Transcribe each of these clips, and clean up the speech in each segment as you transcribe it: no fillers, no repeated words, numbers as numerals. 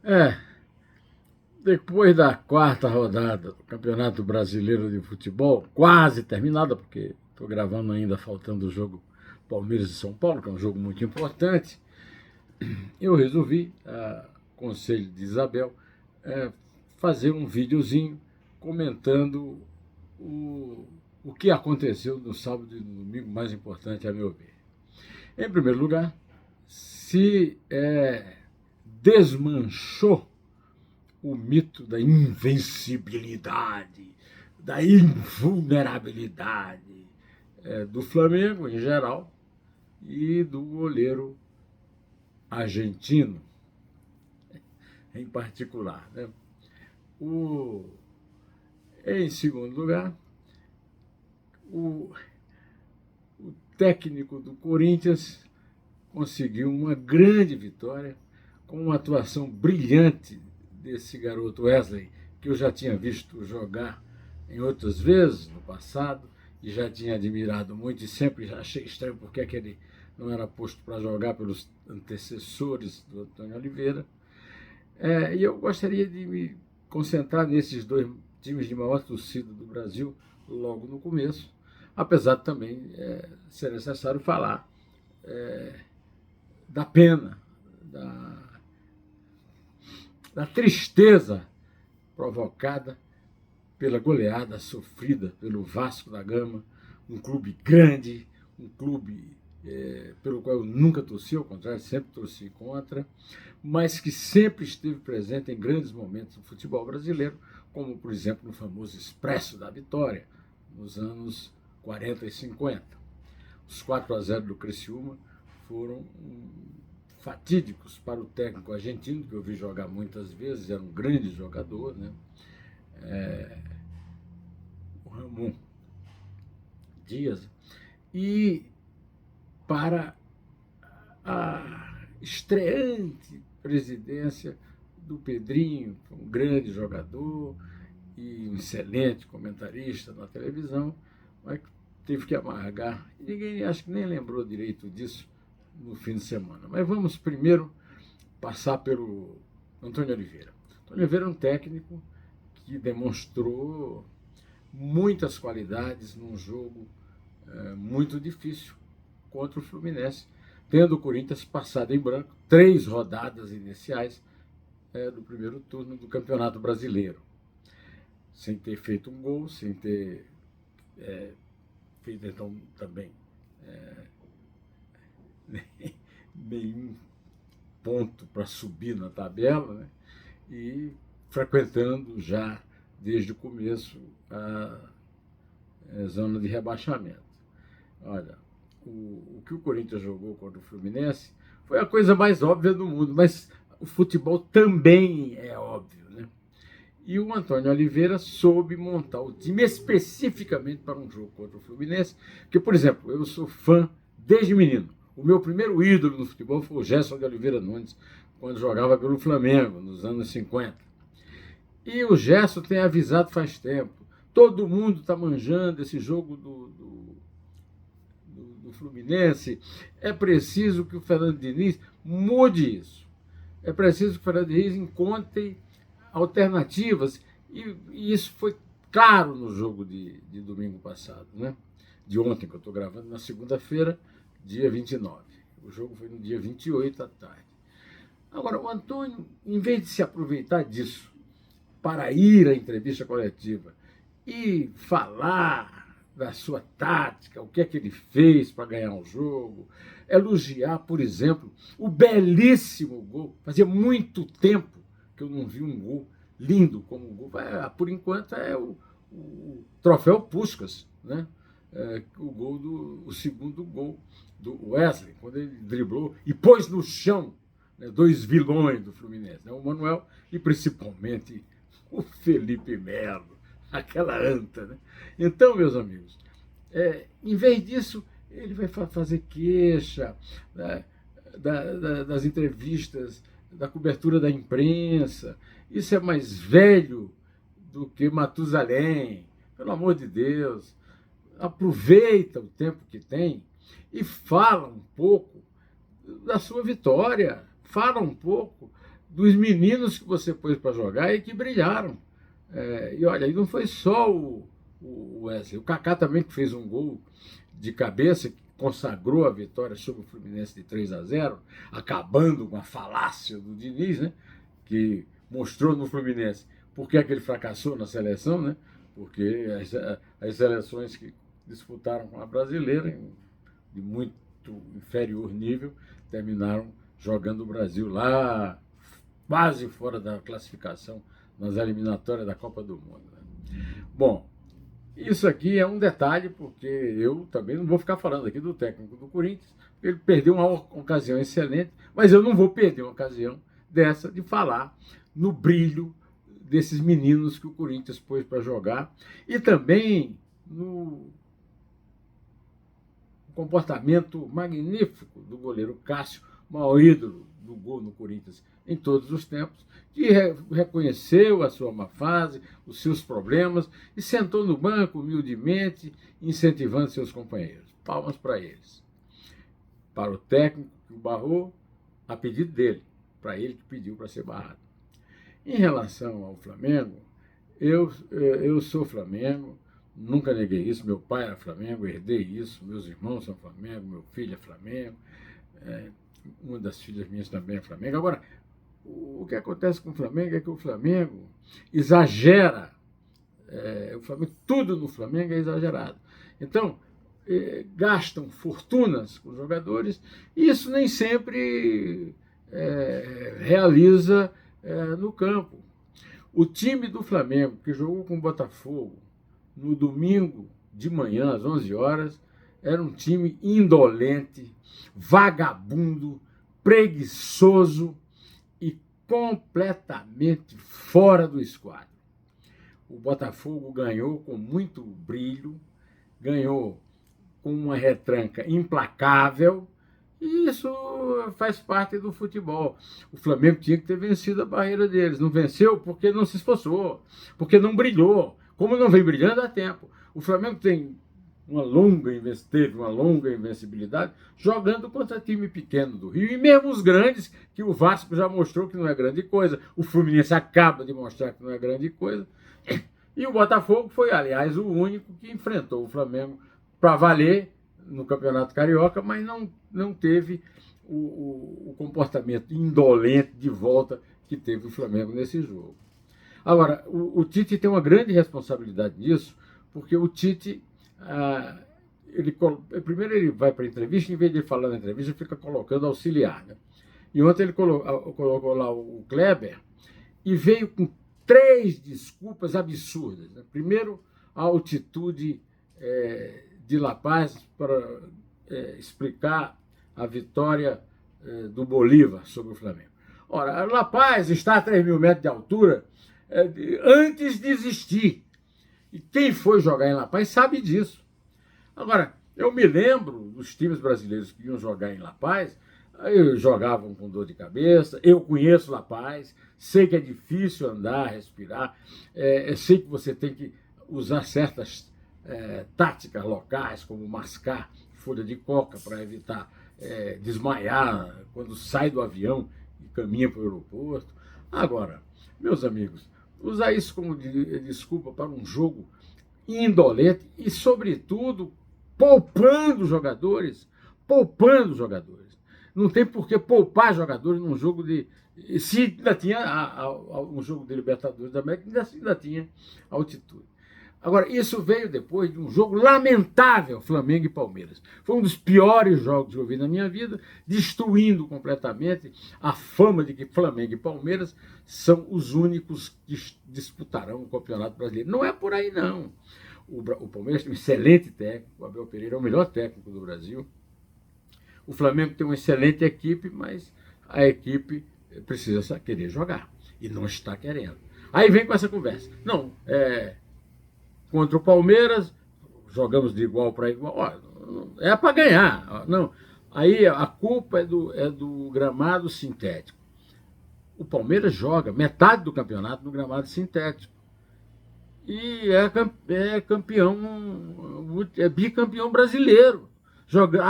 É, depois da quarta rodada do Campeonato Brasileiro de Futebol, quase terminada, porque estou gravando ainda faltando o jogo Palmeiras e São Paulo, que é um jogo muito importante, eu resolvi, a conselho de Isabel, fazer um videozinho comentando o que aconteceu no sábado e no domingo, mais importante a meu ver. Em primeiro lugar, se desmanchou o mito da invencibilidade, da invulnerabilidade do Flamengo em geral e do goleiro argentino em particular. Né? Em segundo lugar, o técnico do Corinthians conseguiu uma grande vitória com uma atuação brilhante desse garoto Wesley, que eu já tinha visto jogar em outras vezes no passado e já tinha admirado muito e sempre achei estranho porque é que ele não era posto para jogar pelos antecessores do Antônio Oliveira. E eu gostaria de me concentrar nesses dois times de maior torcida do Brasil logo no começo, apesar de também ser necessário falar da pena, da tristeza provocada pela goleada sofrida pelo Vasco da Gama, um clube grande, um clube pelo qual eu nunca torci, ao contrário, sempre torci contra, mas que sempre esteve presente em grandes momentos do futebol brasileiro, como, por exemplo, no famoso Expresso da Vitória, nos anos 40 e 50. Os 4-0 do Criciúma foram fatídicos para o técnico argentino, que eu vi jogar muitas vezes, era um grande jogador, né? O Ramon Dias, e para a estreante presidência do Pedrinho, um grande jogador e um excelente comentarista na televisão, mas teve que amargar. E ninguém, acho que nem lembrou direito disso no fim de semana. Mas vamos primeiro passar pelo Antônio Oliveira. Antônio Oliveira é um técnico que demonstrou muitas qualidades num jogo muito difícil contra o Fluminense, tendo o Corinthians passado em branco 3 rodadas iniciais do primeiro turno do Campeonato Brasileiro, sem ter feito um gol, sem ter feito então também nenhum ponto para subir na tabela, né? E frequentando já desde o começo a zona de rebaixamento. Olha, o que o Corinthians jogou contra o Fluminense foi a coisa mais óbvia do mundo, mas o futebol também é óbvio, né? E o Antônio Oliveira soube montar o time especificamente para um jogo contra o Fluminense, porque, por exemplo, eu sou fã desde menino. O meu primeiro ídolo no futebol foi o Gerson de Oliveira Nunes, quando jogava pelo Flamengo, nos anos 50. E o Gerson tem avisado faz tempo. Todo mundo está manjando esse jogo do Fluminense. É preciso que o Fernando Diniz mude isso. É preciso que o Fernando Diniz encontre alternativas. E isso foi claro no jogo de domingo passado, né? De ontem, que eu estou gravando, na segunda-feira, dia 29. O jogo foi no dia 28 à tarde. Agora, o Antônio, em vez de se aproveitar disso para ir à entrevista coletiva e falar da sua tática, o que é que ele fez para ganhar um jogo, elogiar, por exemplo, o belíssimo gol. Fazia muito tempo que eu não vi um gol lindo como um gol. Por enquanto é o troféu Puskás, né? O segundo gol do Wesley, quando ele driblou e pôs no chão, né, 2 vilões do Fluminense, né, o Manuel e principalmente o Felipe Melo, aquela anta. Né? Então, meus amigos, em vez disso, ele vai fazer queixa, né, das entrevistas, da cobertura da imprensa. Isso é mais velho do que Matusalém, pelo amor de Deus. Aproveita o tempo que tem e fala um pouco da sua vitória, fala um pouco dos meninos que você pôs para jogar e que brilharam. E olha, e não foi só o Wesley. O Kaká também que fez um gol de cabeça, que consagrou a vitória sobre o Fluminense de 3-0, acabando com a falácia do Diniz, né? Que mostrou no Fluminense por que ele fracassou na seleção, né? Porque as seleções que disputaram com a brasileira, de muito inferior nível, terminaram jogando o Brasil lá, quase fora da classificação, nas eliminatórias da Copa do Mundo. Né? Bom, isso aqui é um detalhe, porque eu também não vou ficar falando aqui do técnico do Corinthians, porque ele perdeu uma ocasião excelente, mas eu não vou perder uma ocasião dessa de falar no brilho desses meninos que o Corinthians pôs para jogar e também no comportamento magnífico do goleiro Cássio, maior ídolo do gol no Corinthians em todos os tempos, que reconheceu a sua má fase, os seus problemas e sentou no banco humildemente, incentivando seus companheiros. Palmas para eles. Para o técnico que o barrou, a pedido dele, para ele que pediu para ser barrado. Em relação ao Flamengo, eu sou Flamengo, nunca neguei isso, meu pai era Flamengo, herdei isso, meus irmãos são Flamengo, meu filho é Flamengo, uma das filhas minhas também é Flamengo. Agora, o que acontece com o Flamengo é que o Flamengo exagera, tudo no Flamengo é exagerado. Então, gastam fortunas com os jogadores e isso nem sempre realiza no campo. O time do Flamengo, que jogou com o Botafogo no domingo de manhã, às 11 horas, era um time indolente, vagabundo, preguiçoso e completamente fora do esquadro. O Botafogo ganhou com muito brilho, ganhou com uma retranca implacável, e isso faz parte do futebol. O Flamengo tinha que ter vencido a barreira deles. Não venceu porque não se esforçou, porque não brilhou. Como não vem brilhando há tempo. O Flamengo teve uma longa invencibilidade jogando contra time pequeno do Rio, e mesmo os grandes, que o Vasco já mostrou que não é grande coisa, o Fluminense acaba de mostrar que não é grande coisa, e o Botafogo foi, aliás, o único que enfrentou o Flamengo para valer no Campeonato Carioca, mas não teve o comportamento indolente de volta que teve o Flamengo nesse jogo. Agora, o Tite tem uma grande responsabilidade nisso, porque o Tite, primeiro ele vai para a entrevista, em vez de ele falar na entrevista, ele fica colocando auxiliar. Né? E ontem ele colocou lá o Kleber e veio com 3 desculpas absurdas. Né? Primeiro, a altitude de La Paz para explicar a vitória do Bolívar sobre o Flamengo. Ora, La Paz está a 3.000 metros de altura antes de existir. E quem foi jogar em La Paz sabe disso. Agora, eu me lembro dos times brasileiros que iam jogar em La Paz, jogavam com dor de cabeça, eu conheço La Paz, sei que é difícil andar, respirar, sei que você tem que usar certas táticas locais, como mascar folha de coca para evitar desmaiar quando sai do avião e caminha para o aeroporto. Agora, meus amigos, usar isso como desculpa para um jogo indolente e, sobretudo, poupando jogadores. Não tem por que poupar jogadores num jogo de... Se ainda tinha um jogo de Libertadores da América, ainda tinha altitude. Agora, isso veio depois de um jogo lamentável, Flamengo e Palmeiras. Foi um dos piores jogos que eu vi na minha vida, destruindo completamente a fama de que Flamengo e Palmeiras são os únicos que disputarão o Campeonato Brasileiro. Não é por aí, não. O Palmeiras tem um excelente técnico, o Abel Pereira é o melhor técnico do Brasil. O Flamengo tem uma excelente equipe, mas a equipe precisa querer jogar, e não está querendo. Aí vem com essa conversa. Não, contra o Palmeiras, jogamos de igual para igual. É para ganhar. Não. Aí a culpa é do gramado sintético. O Palmeiras joga metade do campeonato no gramado sintético. E é campeão, é bicampeão brasileiro.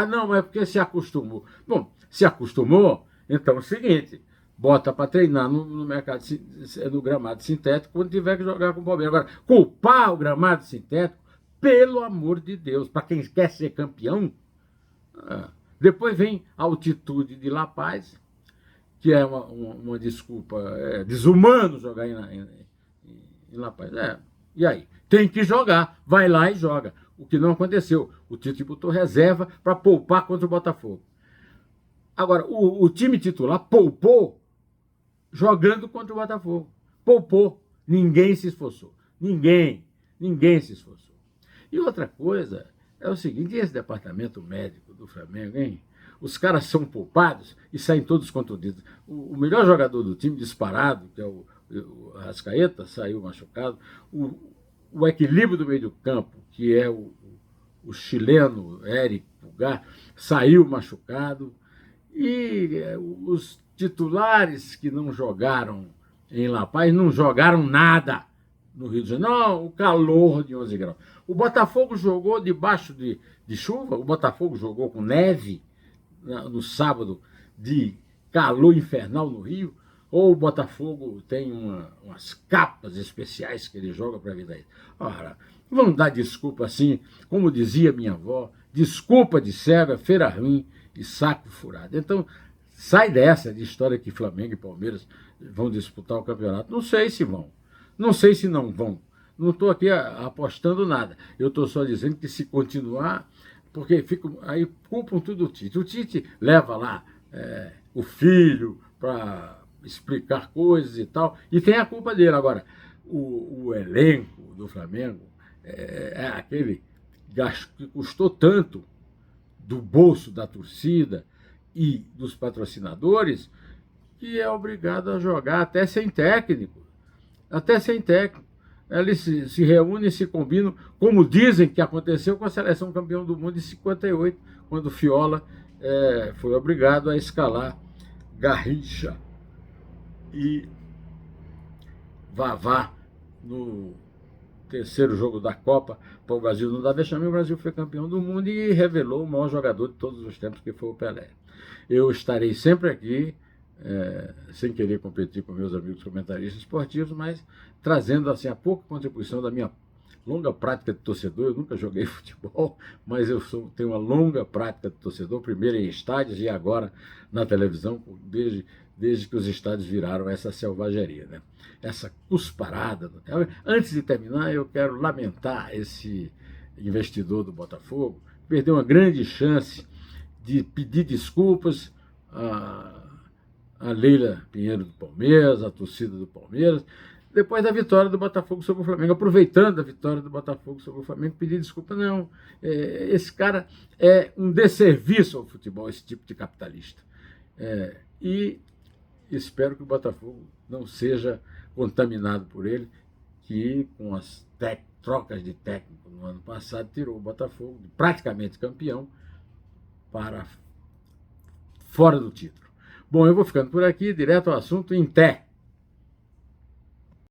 Não, é porque se acostumou. Bom, se acostumou, então é o seguinte, bota para treinar no mercado, no gramado sintético, quando tiver que jogar com o Palmeiras. Agora, culpar o gramado sintético, pelo amor de Deus, para quem quer ser campeão. Depois vem a altitude de La Paz, que é uma desculpa, desumano jogar em La Paz. E aí? Tem que jogar, vai lá e joga. O que não aconteceu. O Tite botou reserva para poupar contra o Botafogo. Agora, o time titular poupou jogando contra o Botafogo. Poupou. Ninguém se esforçou. Ninguém se esforçou. E outra coisa é o seguinte, esse departamento médico do Flamengo, hein? Os caras são poupados e saem todos contundidos. O melhor jogador do time, disparado, que é o Arrascaeta, saiu machucado. O equilíbrio do meio do campo, que é o chileno Eric Pulgar, saiu machucado. E os titulares que não jogaram em La Paz não jogaram nada no Rio de Janeiro. Não, o calor de 11 graus. O Botafogo jogou debaixo de chuva, o Botafogo jogou com neve no sábado de calor infernal no Rio, ou o Botafogo tem umas capas especiais que ele joga para a vida aí. Ora, vamos dar desculpa assim, como dizia minha avó, desculpa de cega, feira ruim e saco furado. Então, sai dessa de história que Flamengo e Palmeiras vão disputar o campeonato. Não sei se vão, não sei se não vão. Não estou aqui apostando nada. Eu estou só dizendo que se continuar, porque aí culpam tudo o Tite. O Tite leva lá o filho para explicar coisas e tal, e tem a culpa dele. Agora, o elenco do Flamengo é aquele que custou tanto do bolso da torcida e dos patrocinadores, que é obrigado a jogar até sem técnico. Até sem técnico. Eles se reúnem e se combinam, como dizem que aconteceu com a seleção campeão do mundo em 58, quando o Fiola foi obrigado a escalar Garrincha e Vavá no terceiro jogo da Copa para o Brasil não dar vexame. O Brasil foi campeão do mundo e revelou o maior jogador de todos os tempos, que foi o Pelé. Eu estarei sempre aqui, sem querer competir com meus amigos comentaristas esportivos, mas trazendo assim a pouca contribuição da minha longa prática de torcedor. Eu nunca joguei futebol, mas eu tenho uma longa prática de torcedor, primeiro em estádios e agora na televisão, desde que os estádios viraram essa selvageria, né? Essa cusparada. Antes de terminar, eu quero lamentar esse investidor do Botafogo, que perdeu uma grande chance de pedir desculpas a Leila Pinheiro do Palmeiras, a torcida do Palmeiras, depois da vitória do Botafogo sobre o Flamengo, aproveitando a vitória do Botafogo sobre o Flamengo, pedir desculpa. Não, esse cara é um desserviço ao futebol, esse tipo de capitalista. E espero que o Botafogo não seja contaminado por ele, que com as trocas de técnico no ano passado tirou o Botafogo, praticamente campeão, para fora do título. Bom, eu vou ficando por aqui, direto ao assunto, em té.